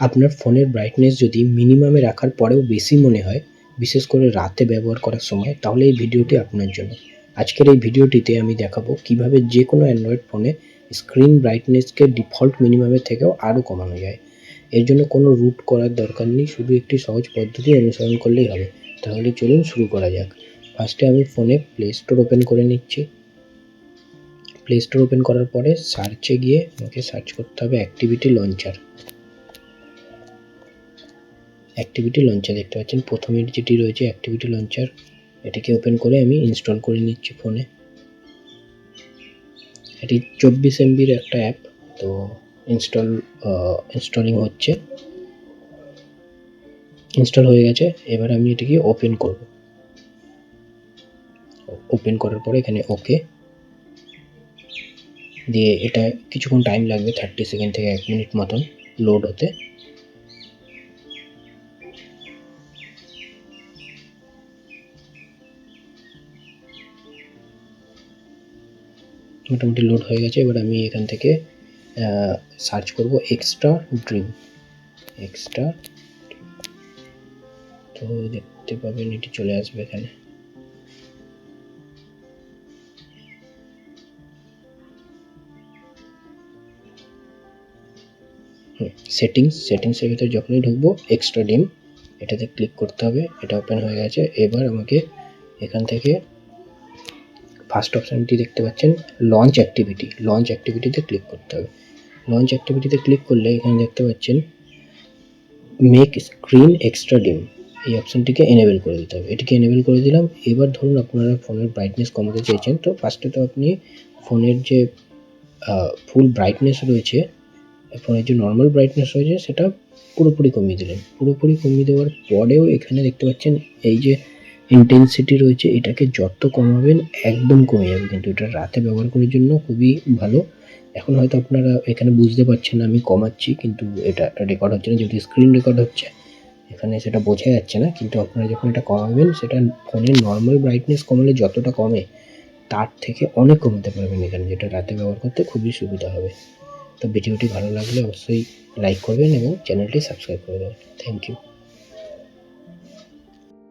আপনার ফোনের ব্রাইটনেস যদি মিনিমামে রাখার পরেও বেশি মনে হয়, বিশেষ করে রাতে ব্যবহার করার সময়, তাহলে এই ভিডিওটি আপনার জন্য। আজকের এই ভিডিওটিতে আমি দেখাবো কিভাবে যে কোনো অ্যান্ড্রয়েড ফোনে স্ক্রিন ব্রাইটনেসকে ডিফল্ট মিনিমামের থেকেও আরও কমানো যায়। এর জন্য কোনো রুট করার দরকার নেই, শুধু একটি সহজ পদ্ধতি অনুসরণ করলেই হবে। তাহলে চলুন শুরু করা যাক। ফার্স্টে আমি ফোনে প্লে স্টোর ওপেন করে নিচ্ছি। প্লে স্টোর ওপেন করার পরে সার্চে গিয়ে আমাকে সার্চ করতে হবে অ্যাক্টিভিটি লঞ্চার। অ্যাক্টিভিটি লঞ্চার দেখতে পাচ্ছেন প্রথমের যেটি রয়েছে অ্যাক্টিভিটি লঞ্চার, এটিকে ওপেন করে আমি ইনস্টল করে নিচ্ছি ফোনে। এটি 24 MBর একটা অ্যাপ, তো ইনস্টলিং হচ্ছে। ইনস্টল হয়ে গেছে, এবার আমি এটিকে ওপেন করব। ওপেন করার পরে এখানে ওকে দিয়ে এটা কিছুক্ষণ টাইম লাগবে, 30 সেকেন্ড থেকে 1 মিনিট মতন লোড হতে। মোটামুটি লোড হয়ে গেছে। এবার আমি এখান থেকে সার্চ করব এক্সট্রা ড্রিম। তো দেখতে পাবেন এটি চলে আসবে এখানে। সেটিংসের ভিতরে যখনই ঢুকবো এক্সট্রা ডিম এটাতে ক্লিক করতে হবে। এটা ওপেন হয়ে গেছে। এবার আমাকে এখান থেকে ফার্স্ট অপশানটি দেখতে পাচ্ছেন লঞ্চ অ্যাক্টিভিটিতে ক্লিক করতে হবে। লঞ্চ অ্যাক্টিভিটিতে ক্লিক করলে এখানে দেখতে পাচ্ছেন মেক স্ক্রিন এক্সট্রা ডিম, এই অপশানটিকে এনেবেল করে দিতে হবে। এটিকে এনেবেল করে দিলাম। এবার ধরুন আপনারা ফোনের ব্রাইটনেস কমাতে চাইছেন, তো ফার্স্টে তো আপনি ফোনের যে ফুল ব্রাইটনেস রয়েছে, ফোনের যে নর্মাল ব্রাইটনেস রয়েছে সেটা পুরোপুরি কমিয়ে দিলেন। পুরোপুরি কমিয়ে দেওয়ার পরেও এখানে দেখতে পাচ্ছেন এই যে ইন্টেন্সিটি রয়েছে, এটাকে যত কমাবেন একদম কমে যাবে, কিন্তু এটা রাতে ব্যবহার করার জন্য খুবই ভালো। এখন হয়তো আপনারা এখানে বুঝতে পারছেন না আমি কমাচ্ছি, কিন্তু এটা রেকর্ড হচ্ছে না, যেহেতু স্ক্রিন রেকর্ড হচ্ছে এখানে সেটা বোঝা যাচ্ছে না। কিন্তু আপনারা যখন এটা কমাবেন, সেটা ফোনের নর্মাল ব্রাইটনেস কমালে যতটা কমে তার থেকে অনেক কমাতে পারবেন এখানে, যেটা রাতে ব্যবহার করতে খুবই সুবিধা হবে। তো ভিডিওটি ভালো লাগলে অবশ্যই লাইক করবেন এবং চ্যানেলটি সাবস্ক্রাইব করে দেবেন। Thank you.